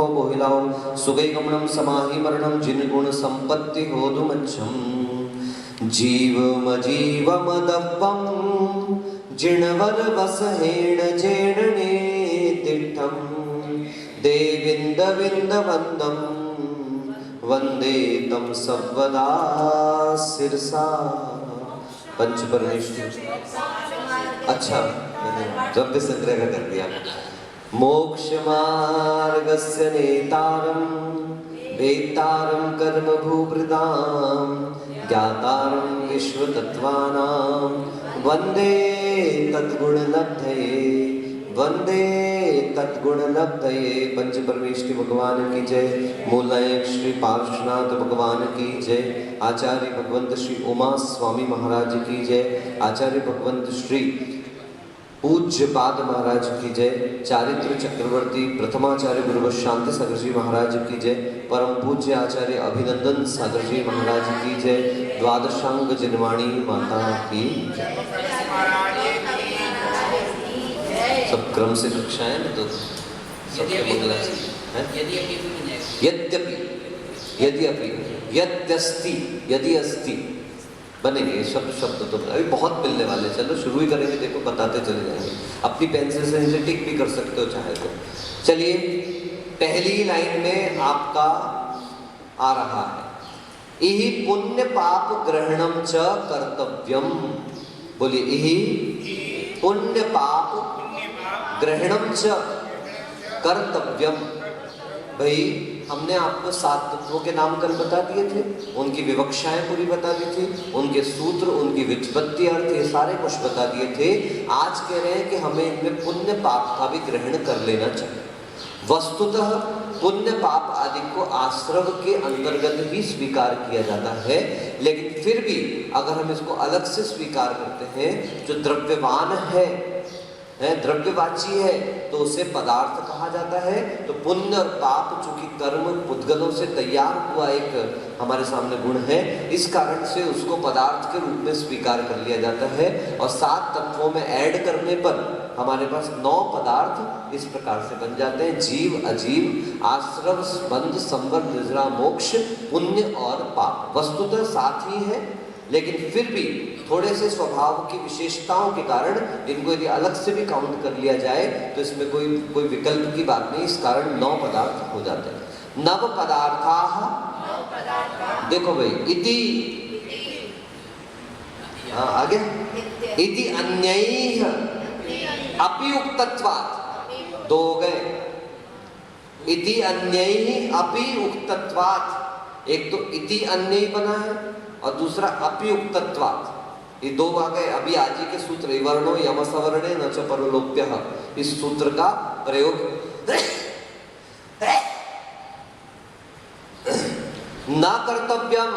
सुखो बोहिलाओ सुगै गमनम समाहि मरणम जिन गुण संपत्ति होदुमच्छम जीवमजीवमदप्पम जिणवर वसहेण जेणने तिष्ठम देविंद विंद वंदम वंदे तम सर्वदा सिरसा। पंच परमेश्वर। अच्छा, मैंने द्रव्य संग्रह का कर दिया। मोक्ष मार्गस्य नेतारं वेत्तारं कर्म भूभृतां ज्ञातारं विश्वतत्त्वानां वन्दे तद्गुणलब्धये वंदे तद्गुणलब्धये। पंच परमेश्वर भगवान की जय। मूलायक श्री पार्श्वनाथ भगवान की जय। आचार्य भगवंत श्री उमा स्वामी महाराज की जय। आचार्य भगवंत श्री पूज्य पाद महाराज की जय। चारित्र चक्रवर्ती प्रथमाचार्य गुरु शांति सागर जी महाराज की जय। परम पूज्य आचार्य अभिनंदन सागर जी महाराज की जय। द्वादशांग जिनवाणी माता की सब क्रम से कक्षाएं तो सबके मंगला यद्यपि यद्यपि यद्यस्ति यदि अस्ति बनेंगे शब्द शब्द तो अभी बहुत मिलने वाले। चलो शुरू ही करेंगे, देखो बताते चले जाएंगे। अपनी पेंसिल से इसे टिक भी कर सकते हो चाहे तो। चलिए पहली लाइन में आपका आ रहा है इहि पुण्य पाप ग्रहणम च कर्तव्यम। बोलिए इहि पुण्य पाप ग्रहणम च कर्तव्यम। भाई हमने आपको 7 तत्वों के नाम कल बता दिए थे, उनकी विवक्षाएं पूरी बता दी थी, उनके सूत्र, उनकी व्युत्पत्ति अर्थ, ये सारे कुछ बता दिए थे। आज कह रहे हैं कि हमें इनमें पुण्य पाप का भी ग्रहण कर लेना चाहिए। वस्तुतः पुण्य पाप आदि को आश्रव के अंतर्गत ही स्वीकार किया जाता है, लेकिन फिर भी अगर हम इसको अलग से स्वीकार करते हैं, जो द्रव्यवान है द्रव्यवाची है तो उसे पदार्थ कहा जाता है। तो पुण्य और पाप चूंकि कर्म पुद्गलों से तैयार हुआ एक हमारे सामने गुण है, इस कारण से उसको पदार्थ के रूप में स्वीकार कर लिया जाता है। और 7 तत्वों में ऐड करने पर हमारे पास 9 पदार्थ इस प्रकार से बन जाते हैं। जीव, अजीव, आश्रव, बंध, संवर, निद्रा, मोक्ष, पुण्य और पाप। वस्तुतः 7 ही है, लेकिन फिर भी थोड़े से स्वभाव की विशेषताओं के कारण इनको यदि अलग से भी काउंट कर लिया जाए तो इसमें कोई विकल्प की बात नहीं। इस कारण 9 पदार्थ हो जाते हैं। नव पदार्थाः, देखो भाई, इति, हाँ आगे, इति अन्यैः अपि उक्तत्वात्, 2 हो गए। इति अन्यैः अपि उक्तत्वात्, एक तो इति अन्य बना है और दूसरा अपि उक्तत्वात्, ये 2 आ गए। अभी आज ही के सूत्र वर्णो यमसवर्णे न च परलोप्यः, इस सूत्र का प्रयोग ना कर्तव्यम,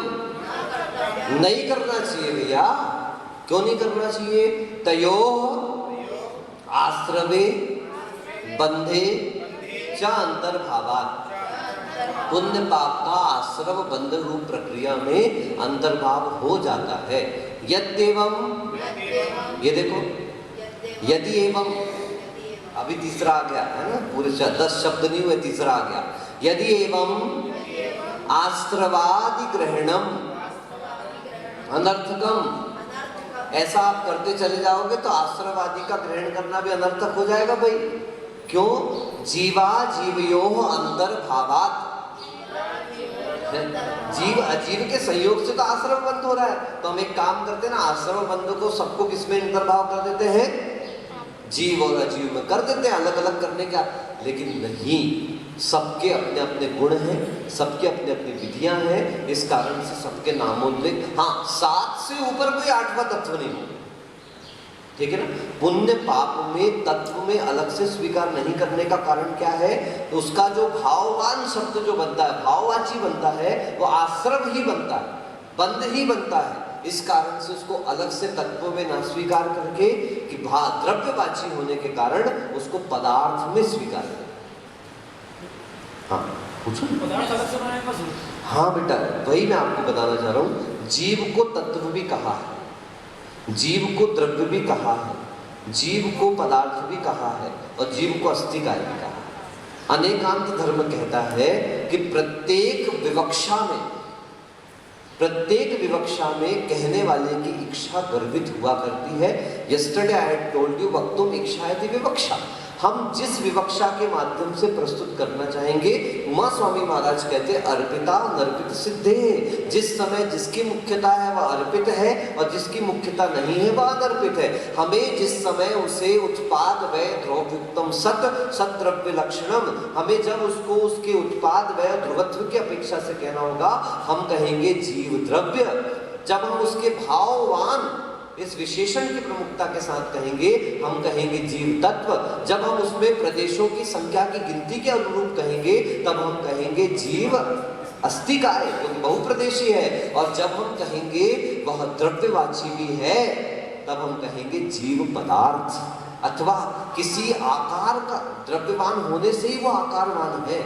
नहीं करना चाहिए भैया। क्यों नहीं करना चाहिए? तयोः आश्रवे बंधे च अंतर्भावात्, पुण्य पाप का आश्रव बंध रूप प्रक्रिया में अंतर्भाव हो जाता है। यद्येवं, ये देखो, यदि एवं, अभी तीसरा आ गया है ना, पूरे 10 शब्द नहीं हुए, तीसरा आ गया। यदि एवं आश्रवादि ग्रहणम अनर्थकम, ऐसा आप करते चले जाओगे तो आश्रवादि का ग्रहण करना भी अनर्थक हो जाएगा भाई। क्यों? जीवा जीवयोः अंतर्भावात्, जीव अजीव के संयोग से तो आश्रव बंध हो रहा है। तो हम एक काम करते हैं ना, आश्रव बंध को सबको किसमें अंतर्भाव कर देते हैं? जीव और अजीव में कर देते हैं, अलग अलग करने का। लेकिन नहीं, सबके अपने अपने गुण हैं, सबके अपने अपनी विधियां हैं। इस कारण से सबके नामोल्लेख, हाँ 7 से ऊपर कोई 8वां तत्व नहीं हो, ठीक है ना। पुण्य पाप में तत्व में अलग से स्वीकार नहीं करने का कारण क्या है? तो उसका जो भाववान शब्द जो बनता है, भाववाची बनता है, वो आश्रव ही बनता है, बंध ही बनता है। इस कारण से उसको अलग से तत्व में ना स्वीकार करके कि द्रव्यवाची होने के कारण उसको पदार्थ में स्वीकार करें। हाँ पूछो। पदार्थ अलग से बनाने का? हाँ बेटा, वही मैं आपको बताना चाह रहा हूँ। जीव को तत्व भी कहा है, जीव को द्रव्य भी कहा है, जीव को पदार्थ भी कहा है और जीव को अस्थिकाय भी कहा है। अनेकांत धर्म कहता है कि प्रत्येक विवक्षा में कहने वाले की इच्छा गर्भित हुआ करती है। Yesterday I had told you वक्तुम इच्छायति विवक्षा। हम जिस विवक्षा के माध्यम से प्रस्तुत करना चाहेंगे, उमा स्वामी महाराज कहते हैं अर्पिता नर्पित सिद्धे। जिस समय जिसकी मुख्यता है वह अर्पित है और जिसकी मुख्यता नहीं है वह अनर्पित है। हमें जिस समय उसे उत्पाद वय द्रव्युक्तम सत द्रव्य लक्षणम, हमें जब उसको उसके उत्पाद वय ध्रुवत्व की अपेक्षा से कहना होगा, हम कहेंगे जीव द्रव्य। जब हम उसके भाववान इस विशेषण की प्रमुखता के साथ कहेंगे, हम कहेंगे जीव तत्व। जब हम उसमें प्रदेशों की संख्या की गिनती के अनुरूप कहेंगे, तब हम कहेंगे जीव अस्तिकाय, क्योंकि बहुप्रदेशी है। और जब हम कहेंगे वह द्रव्यवाची भी है, तब हम कहेंगे जीव पदार्थ, अथवा किसी आकार का द्रव्यवान होने से ही वो आकारवान है।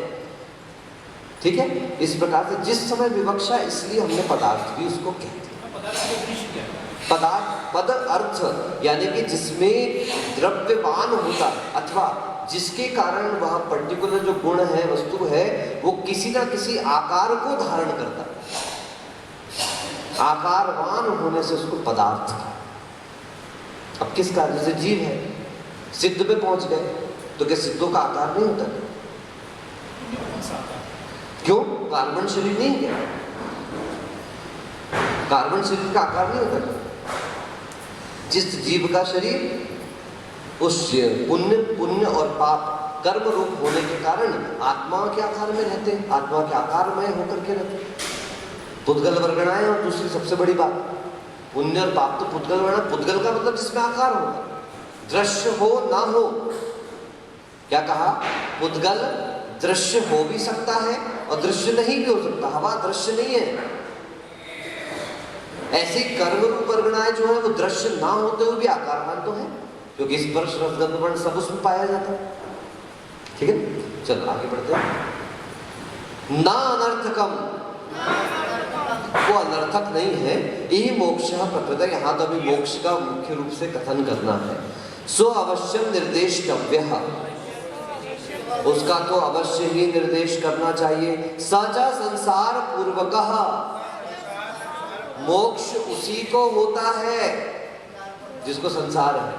ठीक है, इस प्रकार से जिस समय विवक्षा, इसलिए हमने पदार्थ भी उसको कहते हैं। पदार्थ पद अर्थ यानी कि जिसमें द्रव्यवान होता अथवा जिसके कारण वह पर्टिकुलर जो गुण है, वस्तु है, वो किसी ना किसी आकार को धारण करता है। आकारवान होने से उसको पदार्थ। अब किस कार्य से जीव है, सिद्ध में पहुंच गए तो क्या सिद्धों का आकार नहीं होता? क्यों? कार्बन शरीर नहीं क्या? कार्बन शरीर का आकार नहीं होता। जिस जीव का शरीर उस पुण्य और पाप कर्म रूप होने के कारण आत्मा के आकार में रहते हैं, आत्मा के आकारमय होकर के रहते हैं। पुद्गल वर्गणाएं, और दूसरी सबसे बड़ी बात, पुण्य और पाप तो पुद्गल वर्णा। पुद्गल का मतलब जिसमें आकार होगा, दृश्य हो ना हो। क्या कहा? पुद्गल दृश्य हो भी सकता है और दृश्य नहीं भी हो सकता। हवा दृश्य नहीं है। ऐसे कर्म रूप वर्गणाएं जो है वो दृश्य ना होते हुए भी आकारवान तो है, क्योंकि स्पर्श रस गंध वर्ण सब उसमें पाया जाता है। ठीक है, चलो आगे बढ़ते हैं। ना अनर्थकम, वो अनर्थक नहीं है। यही मोक्ष प्रकृत। यहाँ तो अभी मोक्ष का मुख्य रूप से कथन करना है। सो अवश्यम निर्देष्टव्य, उसका तो अवश्य ही निर्देश करना चाहिए। सचा संसार पूर्वकः, मोक्ष उसी को होता है जिसको संसार है।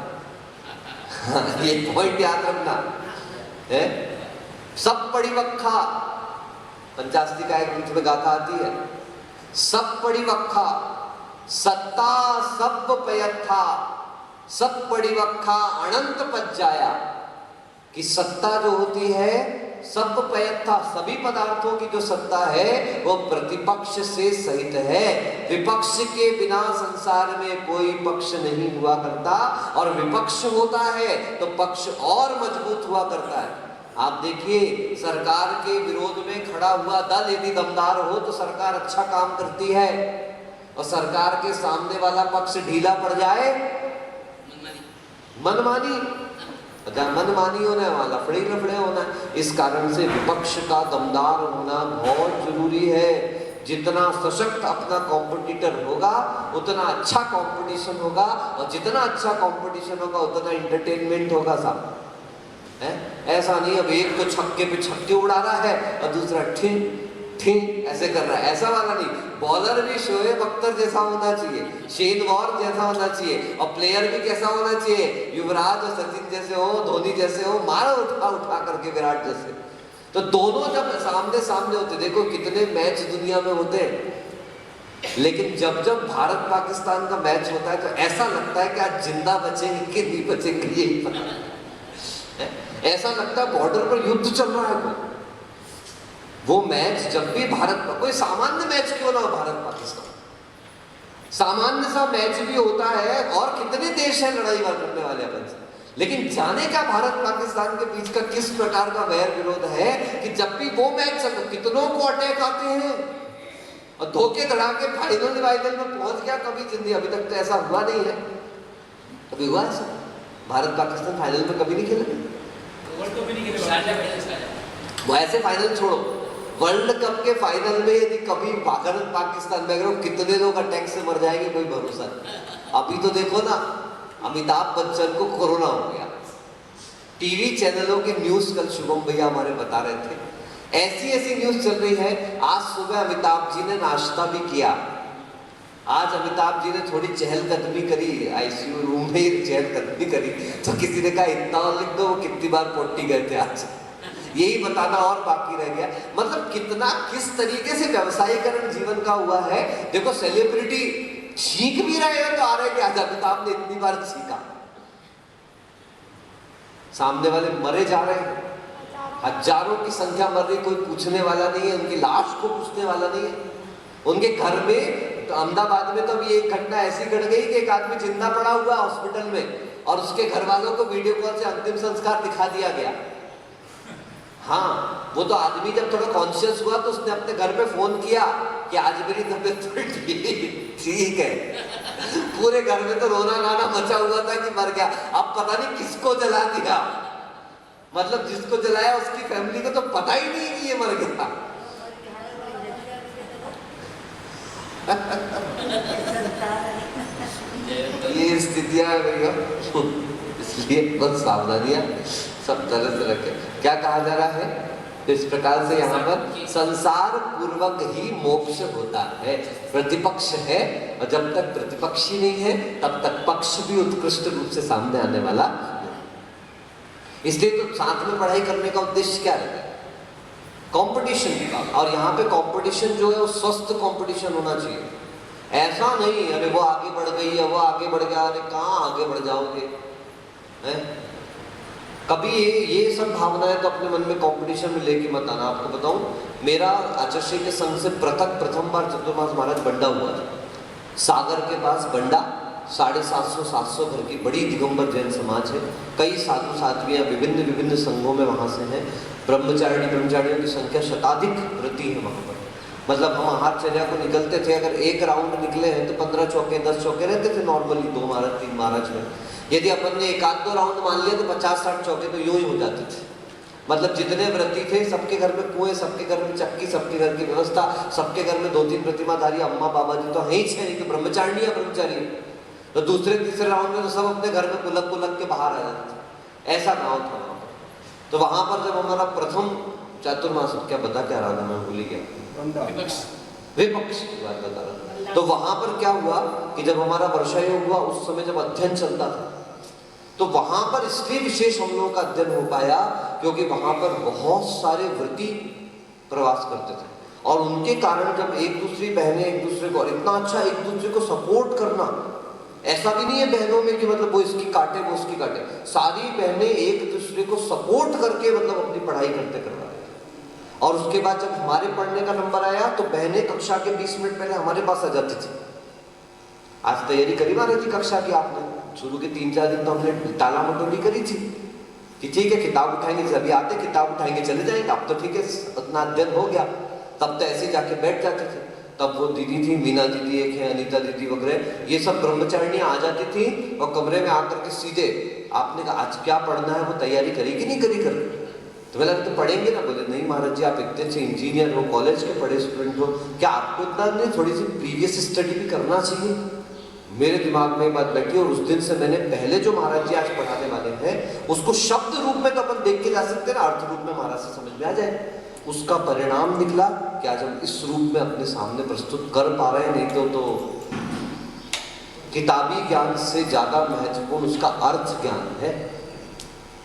ये पॉइंट याद रखना है। सब परिवक्खा, पंचास्तिका एक ग्रंथ में गाथा आती है, सब परिवक्खा सत्ता सब पयथा, सब परिवक्खा अनंत पज्जाया। कि सत्ता जो होती है सब पयथा, सभी पदार्थों की जो सत्ता है वो प्रतिपक्ष से सहित है। विपक्ष के बिना संसार में कोई पक्ष नहीं हुआ करता, और विपक्ष होता है तो पक्ष और मजबूत हुआ करता है। आप देखिए, सरकार के विरोध में खड़ा हुआ दल यदि दमदार हो तो सरकार अच्छा काम करती है, और सरकार के सामने वाला पक्ष ढीला पड़ जाए, मनमानी मनमानी होना है, वहां लफड़े लफड़े होना है। इस कारण से विपक्ष का दमदार होना बहुत जरूरी है। जितना सशक्त अपना कॉम्पिटिटर होगा उतना अच्छा कंपटीशन होगा, और जितना अच्छा कंपटीशन होगा उतना एंटरटेनमेंट होगा साहब। है ऐसा नहीं अब एक तो छक्के पे छक्के उड़ा रहा है और दूसरा ठीक ठीक ऐसे कर रहा है, ऐसा वाला नहीं। बॉलर भी शोएब अख्तर जैसा होना चाहिए, शेन वॉर्न जैसा होना चाहिए, और प्लेयर भी कैसा होना चाहिए, युवराज और सचिन जैसे हो, धोनी जैसे हो, मारो उठा उठा करके विराट जैसे। तो दोनों जब सामने सामने होते, देखो कितने मैच दुनिया में होते हैं, लेकिन जब जब भारत पाकिस्तान का मैच होता है तो ऐसा लगता है कि आज जिंदा बचेंगे कि नहीं बचेंगे, यही पता। ऐसा लगता है बॉर्डर पर युद्ध चल रहा है कोई। वो मैच जब भी भारत, कोई सामान्य मैच क्यों ना हो, भारत पाकिस्तान सामान्य सा मैच भी होता है, और कितने देश हैं लड़ाई करने वाले अपन से, लेकिन जाने का भारत पाकिस्तान के बीच का किस प्रकार का वैर विरोध है कि जब भी वो मैच चलता कितनों को अटैक आते हैं, और धोखे धड़ा के फाइनल वाइनल में पहुंच गया कभी जिंदगी। अभी तक तो ऐसा हुआ नहीं है, कभी हुआ ऐसा? भारत पाकिस्तान फाइनल में कभी नहीं खेले, वो ऐसे फाइनल छोड़ो, वर्ल्ड कप के फाइनल में यदि कभी भारत पाकिस्तान में अगर कितने लोग अटैक से मर जाएंगे कोई भरोसा नहीं। अभी तो देखो ना, अमिताभ बच्चन को कोरोना हो गया, टीवी चैनलों के न्यूज कल शुभम भैया हमारे बता रहे थे, ऐसी ऐसी न्यूज चल रही है। आज सुबह अमिताभ जी ने नाश्ता भी किया। आज अमिताभ जी ने थोड़ी चहलकदमी करी, आईसीयू रूम में ही चहलकदमी करी, तो किसी ने कहा इतना लिख दो वो कितनी बार पोटी गए थे आज, यही बताना और बाकी रह गया। मतलब कितना किस तरीके से व्यवसायीकरण जीवन का हुआ है। देखो सेलिब्रिटी छींक भी रहे हैं तो आ रहे कि आज अमिताभ ने इतनी बार छींका, सामने वाले मरे जा रहे हैं, हजारों की संख्या मर रही, कोई पूछने वाला नहीं है, उनकी लाश को पूछने वाला नहीं है। उनके घर में तो अहमदाबाद में तो अभी एक घटना ऐसी घट गई कि एक आदमी जिंदा पड़ा हुआ हॉस्पिटल में और उसके घर वालों को वीडियो कॉल से अंतिम संस्कार दिखा दिया गया। हाँ, वो तो आदमी जब थोड़ा कॉन्शियस हुआ तो उसने अपने घर पे फोन किया कि आज मेरी तबीयत ठीक है। पूरे घर में तो रोना गाना मचा हुआ था कि मर गया। अब पता नहीं किसको जला दिया, मतलब जिसको जलाया उसकी फैमिली को तो पता ही नहीं कि ये मर गया। ये स्थितियां भैया, इसलिए बहुत सावधानियां सब तरह से रखें। क्या कहा जा रहा है इस प्रकार से यहाँ पर संसार पूर्वक ही मोक्ष होता है। प्रतिपक्ष है और जब तक प्रतिपक्षी नहीं है तब तक पक्ष भी उत्कृष्ट रूप से सामने आने वाला नहीं। इसलिए तो साथ में पढ़ाई करने का उद्देश्य क्या है? कंपटीशन का। और यहाँ पे कंपटीशन जो है वो स्वस्थ कंपटीशन होना चाहिए। ऐसा नहीं अरे वो आगे बढ़ गई है, वो आगे बढ़ गया, अरे कहाँ आगे बढ़ जाओगे हैं? कभी ये सब भावनाएं तो अपने मन में कंपटीशन में लेके मत आना। आपको बताऊं, मेरा आचार्य के संघ से प्रथम बार चतुर्मास महाराज बंडा हुआ था सागर के पास। बंडा 750 घर की बड़ी दिगंबर जैन समाज है। कई साधु साध्वियां विभिन्न विभिन्न संघों में वहां से हैं। ब्रह्मचारियों की संख्या शताधिक रहती है वहां पर। मतलब हम आहारचर्या को निकलते थे, अगर एक राउंड निकले हैं तो 15 चौके 10 चौके रहते थे नॉर्मली, 2 महाराज 3 महाराज में। यदि अपन ने 1-2 राउंड मान लिया तो 50-60 चौके तो यूं ही हो जाते थे। मतलब जितने व्रती थे सबके घर में कुएं, सबके घर में चक्की, सबके घर की व्यवस्था, सबके घर में 2-3 प्रतिमाधारी अम्मा बाबा जी तो है ही छे, तो ब्रह्मचारिणी या ब्रह्मचारी। तो दूसरे तीसरे राउंड में तो सब अपने घर में पुलक के बाहर आ जाते थे। ऐसा गाँव था वहाँ पर। तो वहां पर जब हमारा प्रथम चातुर्मास, क्या बता क्या रहा था मैं भूल गया, विपक्ष की बात बता रहा। तो वहां पर क्या हुआ कि जब हमारा वर्षा योग हुआ उस समय जब अध्ययन चलता था तो वहां पर इसलिए विशेष हम लोगों का अध्ययन हो पाया क्योंकि वहां पर बहुत सारे व्रती प्रवास करते थे और उनके कारण जब एक दूसरी बहनें एक दूसरे को, और इतना अच्छा एक दूसरे को सपोर्ट करना। ऐसा भी नहीं है बहनों में कि मतलब वो इसकी काटे वो उसकी काटे, सारी बहनें एक दूसरे को सपोर्ट करके मतलब अपनी पढ़ाई करते करवा रहे थे। और उसके बाद जब हमारे पढ़ने का नंबर आया तो बहनें कक्षा के 20 मिनट पहले हमारे पास आ जाती थी। आज तैयारी करी महाराज जी कक्षा की आपने? शुरू के 3-4 दिन तो हमने टाला मटोली करी थी कि ठीक है किताब उठाएंगे, अभी आते किताब उठाएंगे चले जाएंगे। अब तो ठीक है उतना अध्ययन हो गया। तब तो ऐसे जाके बैठ जाते थे। तब वो दीदी थी, मीना दीदी एक है, अनीता दीदी वगैरह, ये सब ब्रह्मचारिणियां आ जाती थी और कमरे में आकर के सीधे आपने कहा आज क्या पढ़ना है, वो तैयारी करेगी नहीं करी कर? तो बोला तो पढ़ेंगे ना। बोले नहीं महाराज जी आप इतने अच्छे इंजीनियर हो, कॉलेज के पढ़े स्टूडेंट हो, क्या आपको इतना नहीं थोड़ी सी प्रीवियस स्टडी भी करना चाहिए? मेरे दिमाग में बात बैठी और उस दिन से मैंने पहले जो महाराज जी आज पढ़ाने वाले हैं उसको शब्द रूप में तो अपन देख के जा सकते हैं ना, अर्थ रूप में महाराज से समझ में आ जाए। उसका परिणाम निकला कि आज हम इस रूप में अपने सामने प्रस्तुत कर पा रहे हैं। नहीं तो किताबी ज्ञान से ज्यादा महत्वपूर्ण उसका अर्थ ज्ञान है।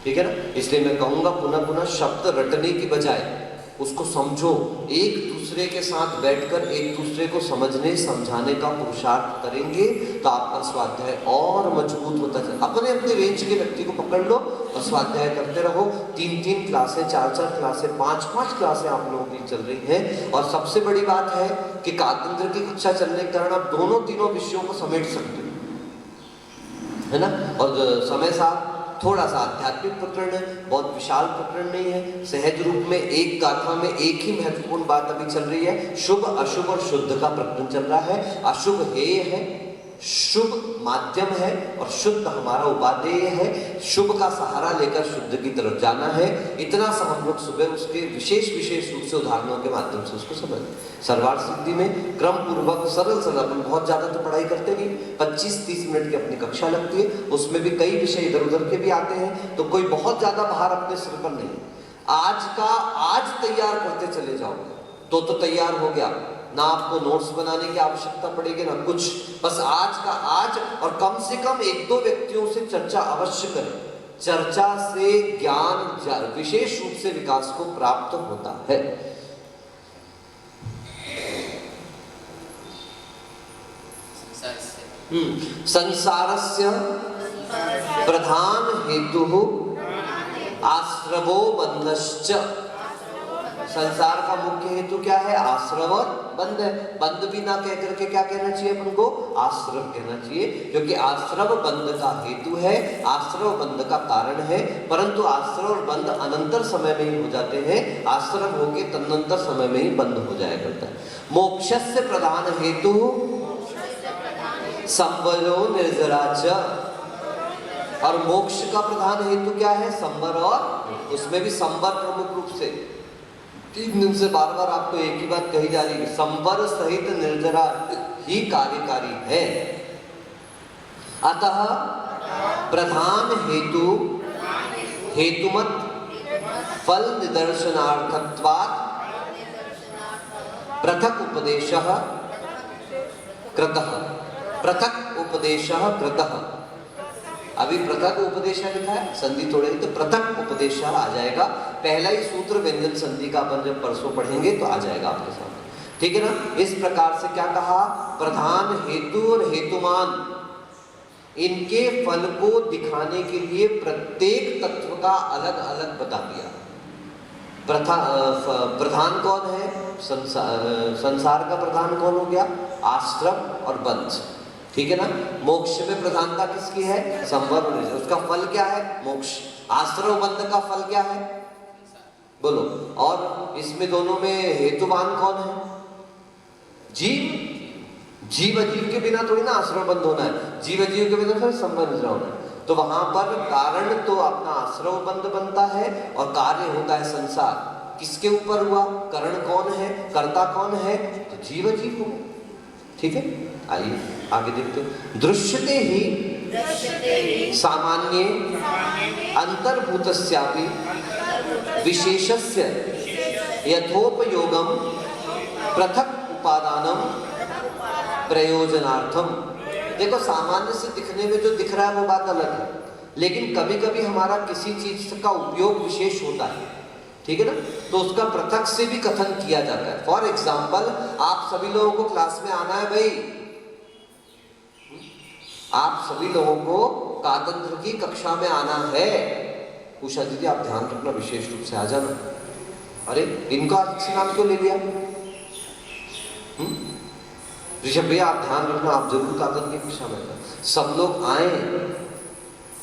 ठीक है ना? इसलिए मैं कहूंगा पुनः पुनः शब्द रटने की बजाय उसको समझो, एक दूसरे के साथ बैठकर एक दूसरे को समझने समझाने का पुरुषार्थ करेंगे तो आपका स्वाध्याय और मजबूत होता जाए। अपने अपने रेंज के व्यक्ति को पकड़ लो और स्वाध्याय करते रहो। 3-3 क्लासें, 4-4 क्लासें, 5-5 क्लासें आप लोगों की चल रही हैं। और सबसे बड़ी बात है कि कातंत्र की कक्षा चलने के कारण आप दोनों तीनों विषयों को समेट सकते हो, है ना? और समय साथ थोड़ा सा आध्यात्मिक प्रकरण है, बहुत विशाल प्रकरण नहीं है। सहज रूप में एक गाथा में एक ही महत्वपूर्ण बात अभी चल रही है। शुभ अशुभ और शुद्ध का प्रकरण चल रहा है। अशुभ हेय है, शुभ माध्यम है और शुद्ध हमारा उपादेय है। शुभ का सहारा लेकर शुद्ध की तरफ जाना है। इतना सा हम लोग सुबह उसके विशेष रूप से उदाहरणों के माध्यम से उसको समझ। सर्वार्थ सिद्धि में क्रम पूर्वक सरल अपन बहुत ज्यादा तो पढ़ाई करते नहीं, 25-30 मिनट की अपनी कक्षा लगती है, उसमें भी कई विषय इधर उधर के भी आते हैं, तो कोई बहुत ज्यादा भार अपने सिर पर नहीं। आज का आज तैयार करते चले जाओगे तो तैयार हो गया ना, आपको नोट्स बनाने की आवश्यकता पड़ेगी ना कुछ, बस आज का आज। और कम से कम 1-2 व्यक्तियों से चर्चा अवश्य करें। चर्चा से ज्ञान विशेष रूप से विकास को प्राप्त होता है। संसारस्य प्रधान हेतु आश्रवो बंधश्च। संसार का मुख्य हेतु क्या है? आश्रव और बंध है। बंध भी ना कह करके क्या कहना चाहिए अपन को? आश्रव कहना चाहिए, क्योंकि आश्रव बंध का हेतु है, आश्रव बंध का कारण है। परंतु आश्रव और बंध अनंतर समय में ही हो जाते हैं, आश्रव होके तदनंतर समय में ही बंध हो जाया करता है। मोक्षस्य प्रधान हेतु संवरो निर्जराच। और मोक्ष का प्रधान हेतु क्या है? संवर, और उसमें भी संवर प्रमुख रूप से 3 दिन से बार बार आपको एक ही बात कही जा रही है, संवर सहित निर्जरा ही कार्यकारी है। अतः प्रधान हेतु हेतुमत फल निदर्शनार्थत्वात् पृथक उपदेशः कृतः। पृथक उपदेशः कृतः। अभी पृथक उपदेश लिखा है, संधि तोड़ेंगे तो पृथक उपदेश आ जाएगा। पहला ही सूत्र व्यंजन संधि का अपन जब परसों पढ़ेंगे तो आ जाएगा आपके सामने, ठीक है ना। इस प्रकार से क्या कहा? प्रधान हेतु और हेतुमान, इनके फल को दिखाने के लिए प्रत्येक तत्व का अलग अलग बता दिया। प्रधान कौन है? संसार का प्रधान कौन हो गया? आश्रम और बंध, ठीक है ना। मोक्ष में प्रधानता किसकी है? संवर। उसका फल क्या है? मोक्ष। आश्रव बंध का फल क्या है? बोलो। और इसमें दोनों में हेतुवान कौन है? जीव। जीव अजीव के बिना थोड़ी ना आश्रव बंध होना है, जीव अजीव के बिना फिर संवर निद्रा होना है। तो वहां पर कारण तो अपना आश्रव बंध बनता है और कार्य होता है संसार। किसके ऊपर हुआ? करण कौन है? कर्ता कौन है? तो जीव अजीव हो, ठीक है। आइए आगे देखते हैं। दृश्यते ही सामान्य अंतर्भूतस्यापि विशेषस्य यथोपयोगम पृथक उपादानम प्रयोजनार्थम। देखो, सामान्य से दिखने में जो दिख रहा है वो बात अलग है, लेकिन कभी कभी हमारा किसी चीज का उपयोग विशेष होता है, ठीक है ना, तो उसका पृथक से भी कथन किया जाता है। फॉर एग्जाम्पल, आप सभी लोगों को क्लास में आना है भाई, आप सभी लोगों को कातंत्र की कक्षा में आना है। उषा दीदी आप ध्यान रखना, विशेष रूप से आ जाना। अरे इनको आज नाम क्यों ले लिया? ऋषभ भैया आप ध्यान रखना, आप जरूर कातंत्र की कक्षा में आना। सब लोग आए,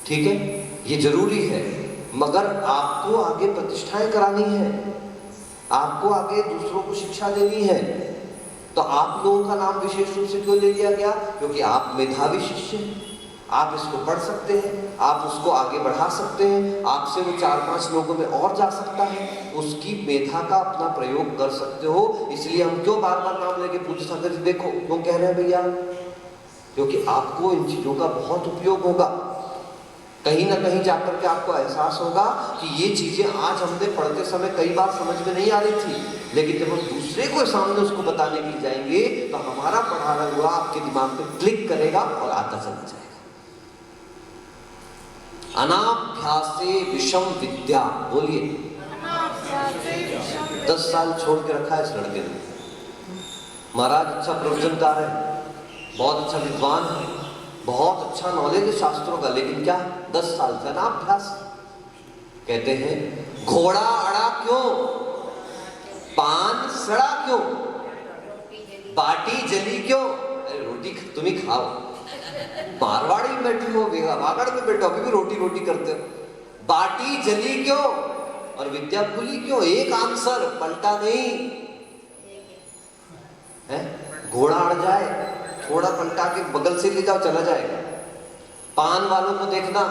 ठीक है, ये जरूरी है, मगर आपको आगे प्रतिष्ठाएं करानी है, आपको आगे दूसरों को शिक्षा देनी है। तो आप लोगों का नाम विशेष रूप से क्यों ले लिया गया? क्योंकि आप मेधावी शिष्य हैं, आप इसको पढ़ सकते हैं, आप उसको आगे बढ़ा सकते हैं, आपसे वो 4-5 लोगों में और जा सकता है, उसकी मेधा का अपना प्रयोग कर सकते हो। इसलिए हम क्यों बार बार नाम लेके पूछ सकते? देखो क्यों कह रहे हैं भैया? क्योंकि आपको इन चीजों का बहुत उपयोग होगा। कहीं ना कहीं जाकर के आपको एहसास होगा कि ये चीजें आज हमने पढ़ते समय कई बार समझ में नहीं आ रही थी, लेकिन जब हम दूसरे को सामने उसको बताने के लिए जाएंगे तो हमारा पढ़ा हुआ आपके दिमाग में क्लिक करेगा और आता चला जाएगा। अनाभ्यासे विषम विद्या। बोलिए। 10 साल छोड़ के रखा है इस लड़के ने। महाराज अच्छा प्रवचनकार है, बहुत अच्छा विद्वान है, बहुत अच्छा नॉलेज है शास्त्रों का, लेकिन क्या 10 साल से अनाभ्यास। कहते हैं घोड़ा अड़ा क्यों, पान सड़ा क्यों, बाटी जली क्यों? अरे रोटी तुम ही खाओ, मारवाड़ी में बैठे हो, वागड़ में बैठे हो, अभी भी रोटी रोटी करते हो। बाटी जली क्यों और विद्या भूली क्यों? एक आंसर, पलटा नहीं है। घोड़ा अड़ जाए थोड़ा पलटा के बगल से ले जाओ, चला जाएगा। पान वालों को देखना,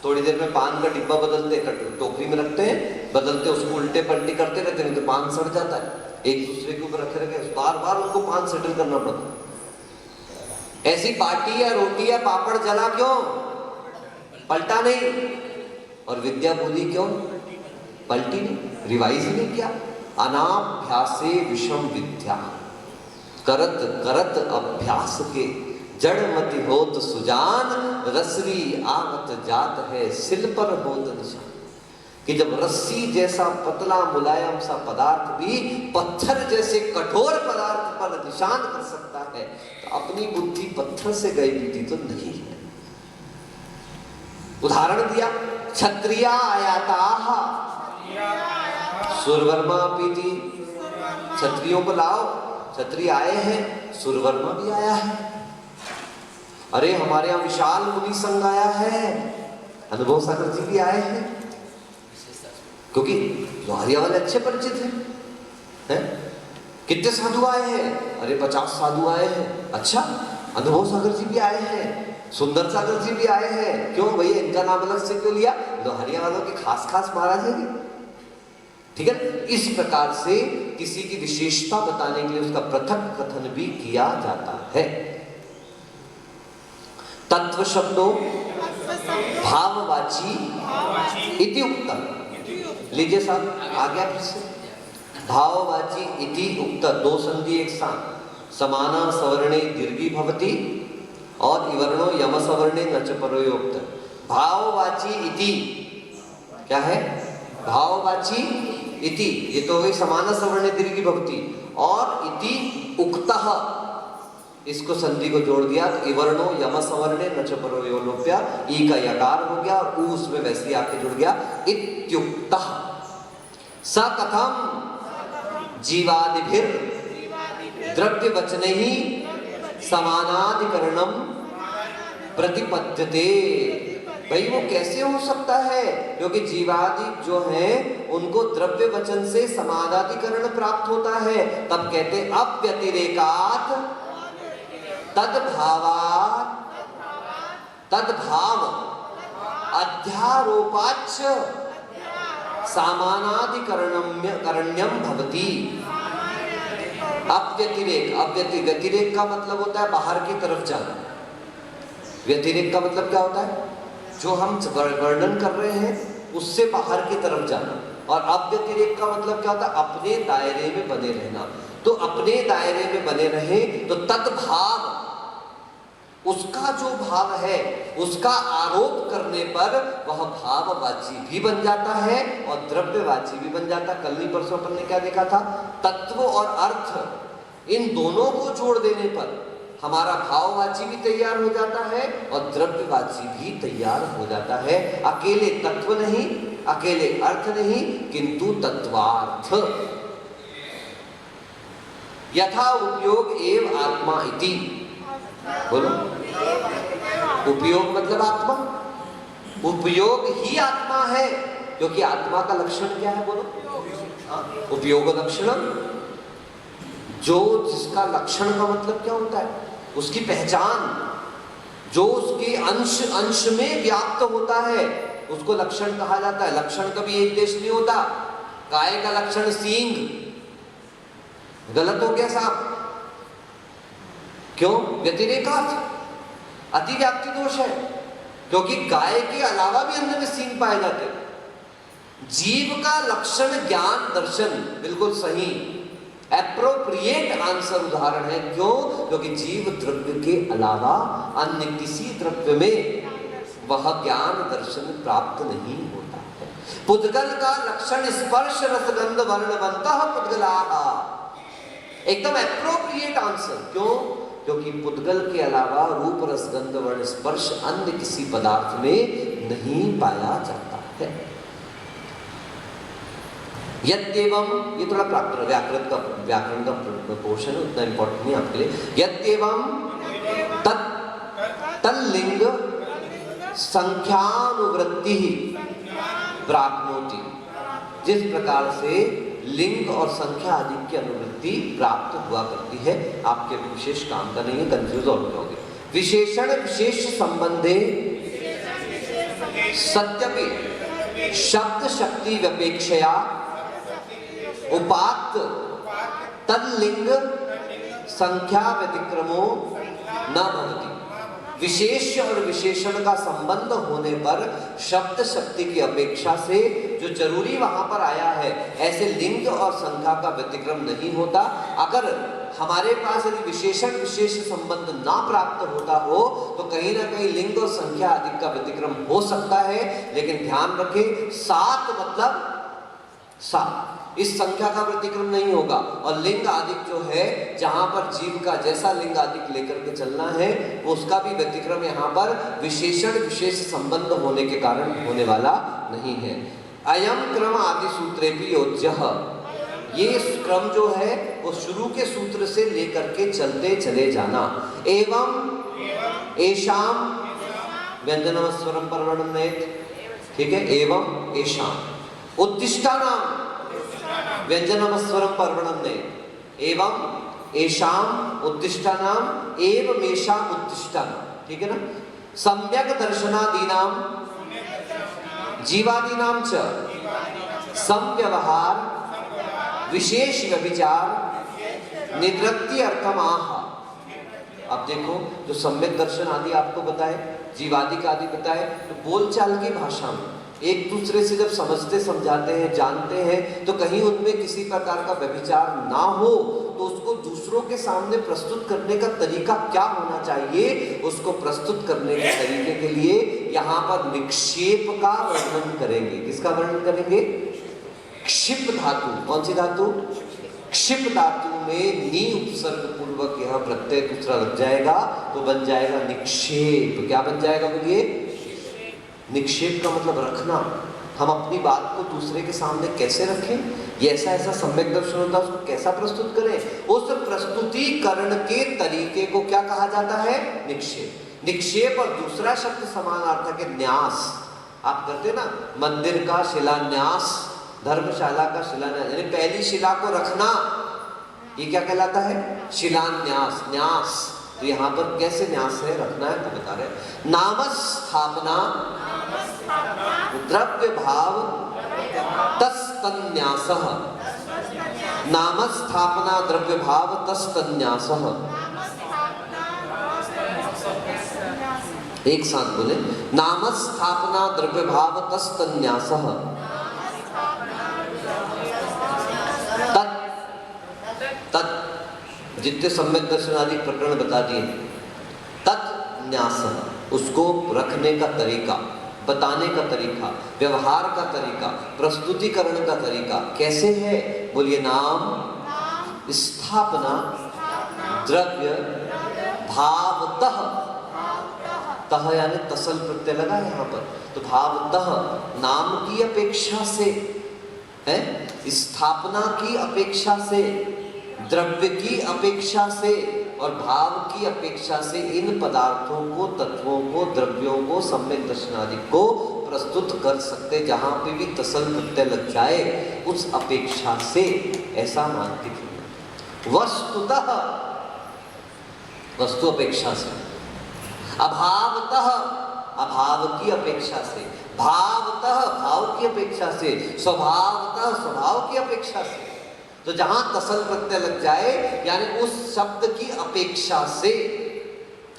थोड़ी देर में पान का डिब्बा बदलते, टोकरी में रखते हैं, बदलते, उसको उल्टे पलटी करते रहते हैं, तो पान सड़ जाता है। एक दूसरे के ऊपर रखे रखे बार बार उनको पान सेटल करना पड़ता। ऐसी बाटी या रोटी या पापड़ जला क्यों? पलटा नहीं। और विद्या बोली क्यों? पलटी नहीं, रिवाइज नहीं किया। अनाभ्यासे विषम विद्या, करत करत अभ्यास के, जड़ मति होत सुजान, रसरी आवत जात है सिल पर होत निशान। कि जब रस्सी जैसा पतला मुलायम सा पदार्थ भी पत्थर जैसे कठोर पदार्थ पर निशान कर सकता है, तो अपनी बुद्धि पत्थर से गई बीती तो नहीं है। उदाहरण दिया, क्षत्रिया आयाताः सुरवर्मा पीति। क्षत्रियों को लाओ, क्षत्रिय आए हैं, सुरवर्मा भी आया है। अरे हमारे यहाँ विशाल मुनि संघ आया है, अनुभव सागर जी भी आए हैं, क्योंकि लोहारिया वाले अच्छे परिचित हैं। कितने साधु आए हैं? अरे 50 साधु आए हैं। अच्छा, अनुभव सागर जी भी आए हैं, सुंदर सागर जी भी आए हैं। क्यों भैया, इनका नाम अलग से क्यों लिया? लोहारिया वालों के खास खास महाराज हैं। ठीक है, इस प्रकार से किसी की विशेषता बताने के लिए उसका पृथक कथन भी किया जाता है। तत्व शब्दों भाववाची इति उक्तम। लीजिए साहब, आ गया फिर से। भाववाची इति उक्त, दो संधि एक साथ। समाना सवर्णे दीर्घी भवति और इवर्णो यम सवर्णे नच परोयोक्त। भाववाची इति क्या है? भाववाची इति, ये तो वही समाना सवर्णे दीर्घी भवति, और इति उक्तः, इसको संधि को जोड़ दिया तो इवर्णो यम सवर्णे नच परोयोलोप्य, ई का यकार हो गया और ऊ उसमें वैसे ही आके जुड़ गया। इत्युक्तः स कथम जीवादिभिर द्रव्य वचनैहि समानाधिकरणम प्रतिपद्यते। भाई वो कैसे हो सकता है? क्योंकि जीवादि जो हैं उनको द्रव्य वचन से समानाधिकरण प्राप्त होता है। तब कहते अव्यतिरेकात् तद्भावात् तद्भाव अध्यारोपाच्च सामानाधिकरणम भवति। अव्यतिरेक, व्यतिरेक का मतलब होता है बाहर की तरफ जाना। व्यतिरेक का मतलब क्या होता है? जो हम वर्णन कर रहे हैं उससे बाहर की तरफ जाना। और अव्यतिरेक का मतलब क्या होता है? अपने दायरे में बने रहना। तो अपने दायरे में बने रहे तो तद्भाव, उसका जो भाव है उसका आरोप करने पर वह भाववाची भी बन जाता है और द्रव्यवाची भी बन जाता है। कल ही परसों अपन ने क्या देखा था? तत्व और अर्थ, इन दोनों को जोड़ देने पर हमारा भाववाची भी तैयार हो जाता है और द्रव्यवाची भी तैयार हो जाता है। अकेले तत्व नहीं, अकेले अर्थ नहीं, किंतु तत्वार्थ। यथा उपयोग एव आत्मा इति। बोलो, उपयोग मतलब आत्मा, उपयोग ही आत्मा है, क्योंकि आत्मा का लक्षण क्या है? बोलो, उपयोग लक्षणम। जो जिसका लक्षण का मतलब क्या होता है? उसकी पहचान, जो उसके अंश अंश में व्याप्त होता है उसको लक्षण कहा जाता है। लक्षण कभी एक देश नहीं होता। गाय का लक्षण सींग, गलत हो गया साहब। क्यों? व्यतिरेकात्, अतिव्याप्ति दोष है, क्योंकि गाय के अलावा भी अन्य में सींग पाए जाते हैं। जीव का लक्षण ज्ञान दर्शन, बिल्कुल सही, एप्रोप्रिएट आंसर उदाहरण है। क्यों? क्योंकि जीव द्रव्य के अलावा अन्य किसी द्रव्य में वह ज्ञान दर्शन प्राप्त नहीं होता है। पुद्गल का लक्षण स्पर्श रसगंध वर्णवंतः पुद्गलाः, एकदम एप्रोप्रिएट आंसर। क्यों? क्योंकि पुद्गल के अलावा रूप रसगंध वर्ण स्पर्श अन्य किसी पदार्थ में नहीं पाया जाता है। यद्येवं, ये थोड़ा व्याकरण का पोर्शन है, उतना इंपॉर्टेंट नहीं आपके लिए। यद्येवं तल्लिंग संख्यानुवृत्ति प्राप्नोति, जिस प्रकार से लिंग और संख्या आदि की अनुवृत्ति प्राप्त हुआ करती है। आपके विशेष काम का नहीं है, कंफ्यूज और जाओगे। विशेषण विशेष संबंधे सत्यपि शब्द शक्ति व्यपेक्षया उपात्त तल्लिंग संख्या व्यतिक्रमो न भवति। विशेष और विशेषण का संबंध होने पर शब्द शक्ति की अपेक्षा से जो जरूरी वहां पर आया है, ऐसे लिंग और संख्या का व्यतिक्रम नहीं होता। अगर हमारे पास यदि विशेषण विशेष संबंध ना प्राप्त होता हो तो कहीं ना कहीं लिंग और संख्या आदि का व्यतिक्रम हो सकता है, लेकिन ध्यान रखें 7 मतलब 7, इस संख्या का व्यतिक्रम नहीं होगा। और लिंग आदि जो है, जहां पर जीव का जैसा लिंग आदि लेकर के चलना है, वो उसका भी व्यतिक्रम यहाँ पर विशेषण विशेष संबंध होने के कारण होने वाला नहीं है। अयम क्रम आदि सूत्रे भी योज्यः, ये क्रम जो है वो शुरू के सूत्र से लेकर के चलते चले जाना। एवं एशाम व्यंजनम स्वरम परवर्णनेत, ठीक है, एवं एशाम उद्दिष्टानाम व्यंजनम स्वरम परवर्णनेत, एवं एशाम उद्दिष्टानाम एवमेशाम उद्दिष्टानाम, ठीक है ना। सम्यक दर्शनादीनाम जीवादीनाम च समव्यवहार विशेष व्यभिचार निवृत्ति अर्थमाह। अब देखो, जो सम्यक दर्शन आदि आपको बताए, जीवादि का आदि बताए, तो बोलचाल की भाषा में एक दूसरे से जब समझते समझाते हैं, जानते हैं, तो कहीं उनमें किसी प्रकार का व्यभिचार ना हो, तो उसको दूसरों के सामने प्रस्तुत करने का तरीका क्या होना चाहिए, उसको प्रस्तुत करने के तरीके के लिए यहाँ पर निक्षेप का वर्णन करेंगे। किसका वर्णन करेंगे? क्षिप धातु। कौन सी धातु? क्षिप धातु में नी उपसर्ग पूर्वक यह प्रत्यय दूसरा लग जाएगा तो बन जाएगा निक्षेप। क्या बन जाएगा बोलिए? निक्षेप का मतलब रखना। हम अपनी बात को दूसरे के सामने कैसे रखें, ये ऐसा सम्यक दर्शन होता है, उसको कैसा प्रस्तुत करें, उस प्रस्तुतिकरण के तरीके को क्या कहा जाता है? निक्षेप। निक्षेप और दूसरा शब्द समानार्थक है न्यास। आप करते ना, मंदिर का शिलान्यास, धर्मशाला का शिलान्यास, यानी पहली शिला को रखना, ये क्या कहलाता है? शिलान्यास, न्यास। तो यहाँ पर कैसे न्यास है, रखना है, तो बता रहे। नामस्थापना द्रव्य भाव तस्तन्यासः, नामस्थापना द्रव्य भाव तस्तन्यासः। एक साथ बोले, नामस्थापना द्रव्य भाव तस्तन्यासः। जितने सम्यक दर्शन आदि प्रकरण बता दिए, तत् न्यास, उसको रखने का तरीका, बताने का तरीका, व्यवहार का तरीका, प्रस्तुतिकरण का तरीका कैसे है? बोलिए, नाम स्थापना द्रव्य भावतः, तह यानी तसल प्रत्यय लगा है यहाँ पर, तो भावतः नाम की अपेक्षा से है, स्थापना की अपेक्षा से, द्रव्य की अपेक्षा से और भाव की अपेक्षा से इन पदार्थों को, तत्वों को, द्रव्यों को, सम्यक दर्शन आदि को प्रस्तुत कर सकते। जहां पे भी तसल प्रत्यय लग जाए उस अपेक्षा से, ऐसा मानती थी। वस्तुतः, वस्तु अपेक्षा से, अभावतः, अभाव की अपेक्षा से, भावतः, भाव की अपेक्षा से, स्वभावतः, स्वभाव की अपेक्षा से। तो जहां तसल प्रत्यय लग जाए यानी उस शब्द की अपेक्षा से,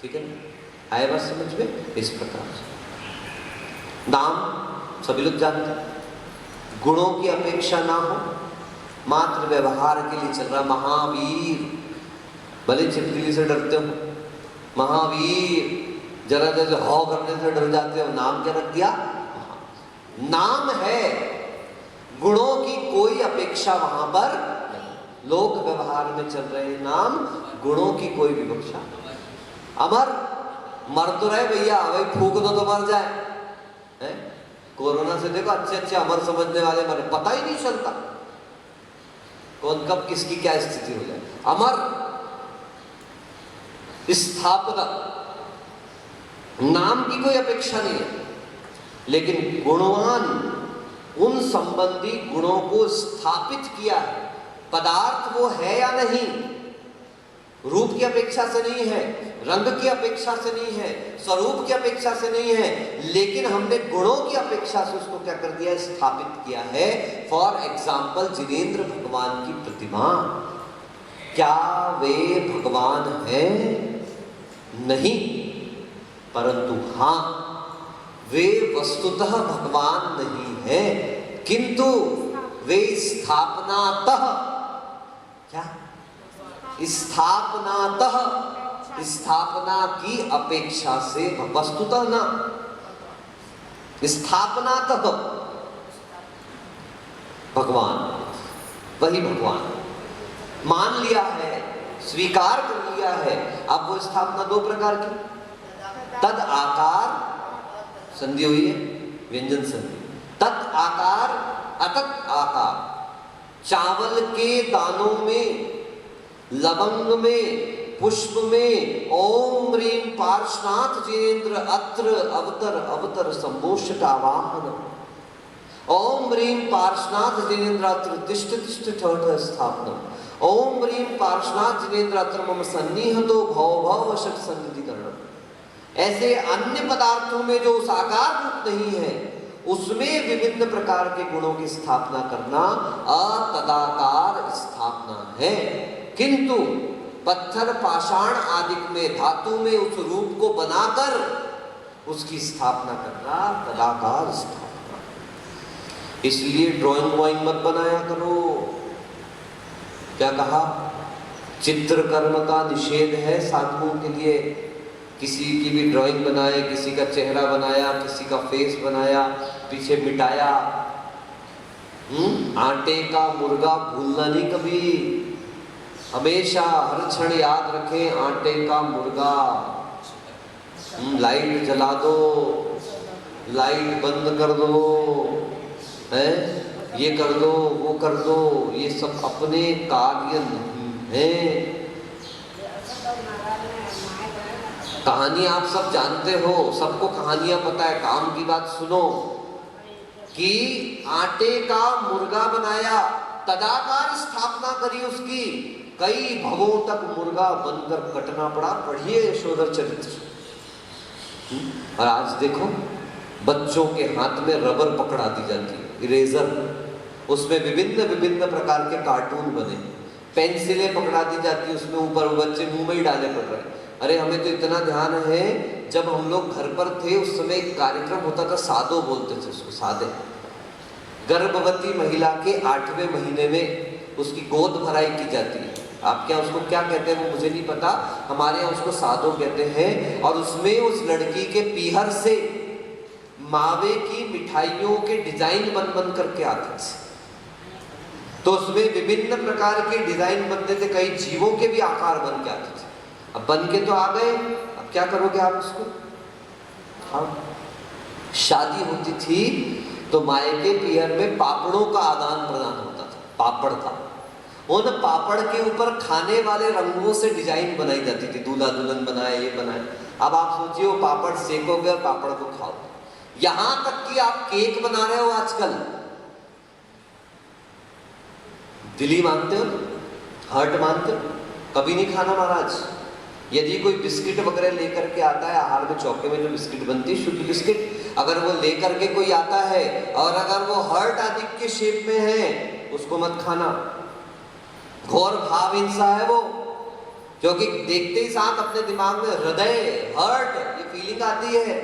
ठीक है, आए बात समझ में? इस प्रकार से नाम सभी लोग जानते हैं, गुणों की अपेक्षा ना हो, मात्र व्यवहार के लिए चल रहा। महावीर, भले छिपकली से डरते हो, महावीर, जरा जरा हौ करने से डर जाते हो, नाम क्या रख दिया? नाम है, गुणों की कोई अपेक्षा वहां पर नहीं। लोक व्यवहार में चल रहे नाम, गुणों की कोई विवक्षा। अमर, मर तो रहे भैया, भाई फूक दो तो मर जाए, है? कोरोना से देखो अच्छे अच्छे अमर समझने वाले मरे, पता ही नहीं चलता कौन कब किसकी क्या स्थिति हो जाए। अमर, स्थापना, नाम की कोई अपेक्षा नहीं है, लेकिन गुणवान उन संबंधी गुणों को स्थापित किया है। पदार्थ वो है या नहीं, रूप की अपेक्षा से नहीं है, रंग की अपेक्षा से नहीं है, स्वरूप की अपेक्षा से नहीं है, लेकिन हमने गुणों की अपेक्षा से उसको क्या कर दिया, स्थापित किया है। फॉर एग्जाम्पल जिनेंद्र भगवान की प्रतिमा, क्या वे भगवान हैं? नहीं, परंतु हां, वे वस्तुतः भगवान नहीं है, किंतु वे स्थापनातः, क्या स्थापनातः, स्थापना की अपेक्षा से, वस्तुतः ना, स्थापनातः भगवान, वही भगवान मान लिया है, स्वीकार कर लिया है। अब वो स्थापना दो प्रकार की, तद आकार, संधि हुई है, व्यंजन संधि, तद आकार, अतत आकार। चावल के दानों में, लवंग में, पुष्प में ओम ह्रीं पार्श्वनाथ जिनेन्द्र अत्र अवतर अवतर सम्मोष्ट आवाहन, ओम ह्रीं पार्श्वनाथ जिनेन्द्र अत्र तिष्ठ तिष्ठ ठठ स्थापना, ओम ह्रीं पार्श्वनाथ जिनेन्द्र अत्र मम सन्निहतो भव भव षट सन्निधिकरणम्। ऐसे अन्य पदार्थों में जो साकार रूप नहीं है, उसमें विभिन्न प्रकार के गुणों की स्थापना करना अतदाकार स्थापना है, किंतु पत्थर पाषाण आदि में, धातु में उस रूप को बनाकर उसकी स्थापना करना तदाकार स्थापना। इसलिए ड्राइंग वाइंग मत बनाया करो। क्या कहा, चित्रकर्म का निषेध है साधुओं के लिए। किसी की भी ड्राइंग बनाए, किसी का चेहरा बनाया, किसी का फेस बनाया, पीछे मिटाया। आटे का मुर्गा भूलना नहीं कभी, हमेशा हर क्षण याद रखें आटे का मुर्गा। लाइट जला दो, लाइट बंद कर दो, है ये कर दो, वो कर दो, ये सब अपने कार्य नहीं है। कहानी आप सब जानते हो, सबको कहानियां पता है। काम की बात सुनो कि आटे का मुर्गा बनाया, तदाकार स्थापना करी उसकी, कई भवों तक मुर्गा बनकर कटना पड़ा। पढ़िए यशोधर चरित्र। और आज देखो बच्चों के हाथ में रबर पकड़ा दी जाती है, इरेजर, उसमें विभिन्न विभिन्न प्रकार के कार्टून बने, पेंसिलें पकड़ा दी जाती है, उसमें ऊपर बच्चे मुंह में ही डाले पड़ रहे हैं। अरे हमें तो इतना ध्यान है, जब हम लोग घर पर थे उस समय एक कार्यक्रम होता था, सादो बोलते थे उसको, सादे। गर्भवती महिला के 8वें महीने में उसकी गोद भराई की जाती है। आप क्या उसको क्या कहते हैं वो मुझे नहीं पता, हमारे यहाँ उसको सादो कहते हैं। और उसमें उस लड़की के पीहर से मावे की मिठाइयों के डिजाइन बन बन करके आते थे। तो उसमें विभिन्न प्रकार के डिजाइन बनते थे, कई जीवों के भी आकार बन के आते थे। अब बन के तो आ गए, अब क्या करोगे आप उसको? हाँ, शादी होती थी तो मायके पीहर में पापड़ों का आदान प्रदान होता था, पापड़ था। उन पापड़ के ऊपर खाने वाले रंगों से डिजाइन बनाई जाती थी, दूल्हा दुल्हन बनाए, ये बनाए। अब आप सोचिए वो पापड़ सेकोगे और पापड़ को खाओ। यहां तक कि आप केक बना रहे हो आजकल, दिली मानते हो, हार्ट मानते हो, कभी नहीं खाना महाराज। यदि कोई बिस्किट वगैरह लेकर के आता है, आहार में चौके में जो बिस्किट बनती है, शुद्ध बिस्किट, अगर वो लेकर के कोई आता है और अगर वो हार्ट आदि के शेप में है, उसको मत खाना। घोर भाव हिंसा है वो, क्योंकि देखते ही साथ अपने दिमाग में हृदय, हार्ट, ये फीलिंग आती है।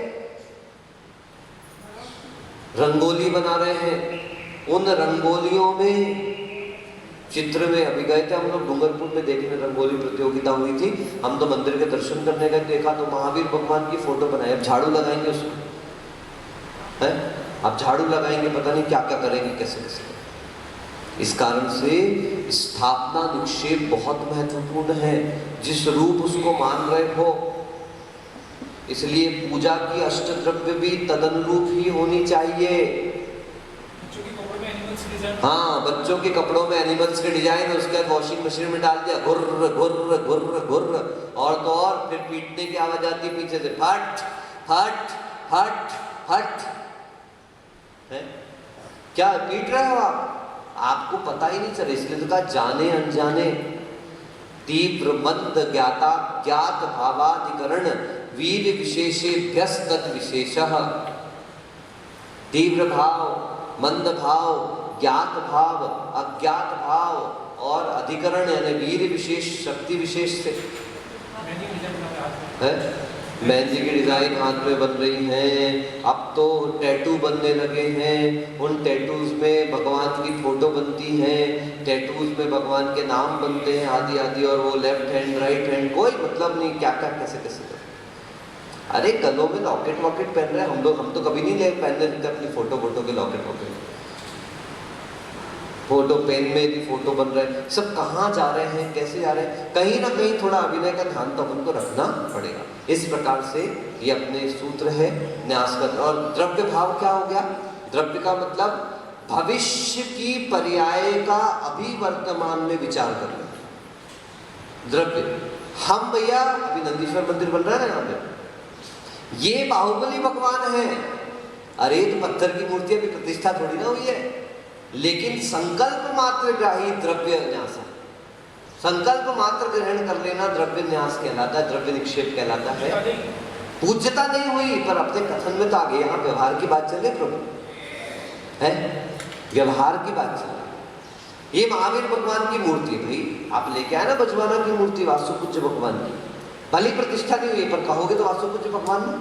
रंगोली बना रहे हैं, उन रंगोलियों में चित्र में, अभी गए थे हम लोग डूंगरपुर में देखने, रंगोली प्रतियोगिता हुई थी। हम तो मंदिर के दर्शन करने गए, देखा तो महावीर भगवान की फोटो बनाई। अब झाड़ू लगाएंगे उसको, है? अब झाड़ू लगाएंगे, पता नहीं क्या क्या करेंगे, कैसे कैसे। इस कारण से स्थापना निक्षेप बहुत महत्वपूर्ण है, जिस रूप उसको मान रहे हो। इसलिए पूजा की अष्टद्रव्य भी तदनुरूप ही होनी चाहिए। हाँ, बच्चों के कपड़ों में एनिमल्स के डिजाइन, उसके बाद वॉशिंग मशीन में डाल दिया, घुर्र घुर्र घुर्र घुर्र, और तो और फिर पीटने की आवाज आती है पीछे से, फट फट फट फट, है? क्या पीट रहे हो आप? आपको पता ही नहीं चले, इसलिए तो कहा जाने अनजाने। तीव्र मंद ज्ञाता ज्ञात भावाधिकरण वीर विशेषेभ्यस्तद विशेषः। तीव्र भाव, मंद भाव, ज्ञात भाव, अज्ञात भाव और अधिकरण यानी वीर विशेष, शक्ति विशेष से है। मेहंदी की डिजाइन हाथ में बन रही है, अब तो टैटू बनने लगे हैं, उन टैटूज में भगवान की फोटो बनती है, टैटूज में भगवान के नाम बनते हैं आदि आदि, और वो लेफ्ट हैंड राइट हैंड, कोई मतलब नहीं क्या क्या कैसे कैसे कर। अरे गलों में लॉकेट वॉकेट पहन रहे हैं हम लोग, हम तो कभी नहीं ले पहनने देते अपनी फोटो के लॉकेट वॉकेट, फोटो पेन में भी फोटो बन रहे हैं, सब कहाँ जा रहे हैं, कैसे जा रहे हैं, कहीं ना कहीं थोड़ा अभिनय का ध्यान तो हमको रखना पड़ेगा। इस प्रकार से ये अपने सूत्र है न्यास का। और द्रव्य भाव क्या हो गया? द्रव्य का मतलब भविष्य की पर्याय का अभी वर्तमान में विचार करना। द्रव्य हम भैया अभी नंदीश्वर मंदिर बन रहा है ना यहाँ पे, ये बाहुबली भगवान है। अरे तो पत्थर की मूर्ति अभी प्रतिष्ठा थोड़ी ना हुई है, लेकिन संकल्प मात्र ग्राही द्रव्य न्यास है। संकल्प मात्र ग्रहण कर लेना द्रव्य न्यास कहलाता है, द्रव्य निक्षेप कहलाता है। पूज्यता नहीं हुई पर अपने कथन में तो आ गए, यहाँ व्यवहार की बात चले प्रभु है, व्यवहार की बात चले। ये महावीर भगवान की मूर्ति है भाई, आप लेके आए ना बजवाना की मूर्ति वासुपूज्य भगवान की, भली प्रतिष्ठा नहीं हुई पर कहोगे तो वासुपूज्य भगवान में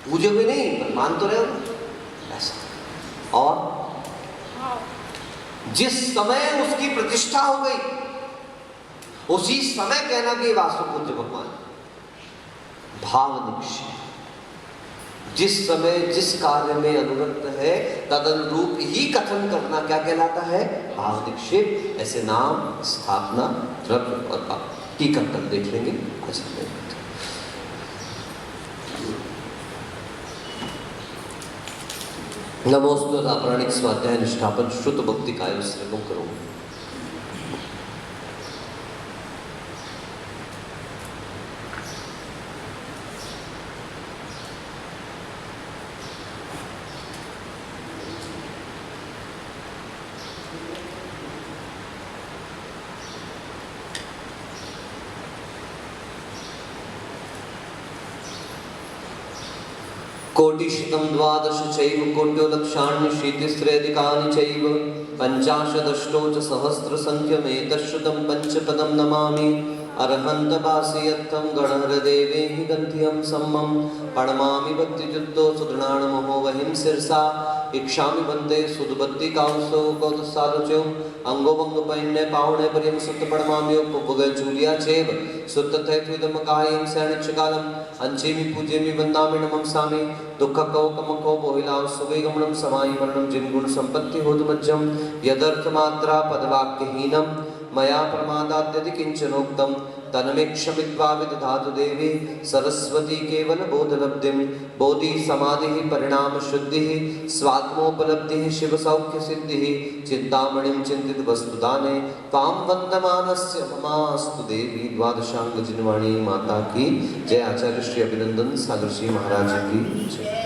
पूजे हुए नहीं पर मान तो रहे हो ऐसा। और जिस समय उसकी प्रतिष्ठा हो गई उसी समय कहना कि वासुपूज्य भगवान। भाव निक्षेप, जिस समय जिस कार्य में अनुरक्त है तदनुरूप ही कथन करना क्या कहलाता है? भाव निक्षेप। ऐसे नाम, स्थापना, द्रव्य और भाव की कथन देख लेंगे आज हम। नमोस्तु प्राणिक स्वाध्याय निष्ठापन श्रुत भक्ति काय श्रवण करो। कोटिशतं द्वादश चैव कोट्यो लक्षाण्यशीतिस्रेधिकानि चैव पञ्चाशदष्टौ च सहस्रसङ्ख्यमेतच्छ्रुतं पञ्चपदं नमामि। अर्हन्तवासियत्थं गणहरदेवेहि गन्ध्यं सम्मं प्रणमामि भक्तियुक्तो सुदृढाणमहो वहिं शिरसा इक्षामि वन्दे सुदबत्ति कांसो कौतसालुच्यो अंगोभंगपैन्य पावणे पर्यं सुत प्रणमामि उपभोगचूलिया चैव सुतथैत्विदं कायं शरणिक्षकालम् अंचेमि पूजेमि वन्दामि नमंसामि दुःखकौकमको बोहिलां सुवेगमनं समायि मरणं जिन्गुण सम्पत्ति होतुमज्जं यदर्थमात्रा पदवाक्यहीनं मया प्रमादाद्यदि किञ्चनोक्तं तन्मेक्षमित्वा विदधातु देवी सरस्वती केवल बोधलब्धिं। बोधि समाधिः परिणाम शुद्धिः स्वात्मोपलब्धिः शिव सौख्य सिद्धिः चिंतामणिं चिंतित वस्तुदाने त्वां वन्दमानस्य ममास्तु देवी। द्वादशांग जिनवाणी माता की जय। आचार्य श्री अभिनंदन सागर श्री महाराज की जय।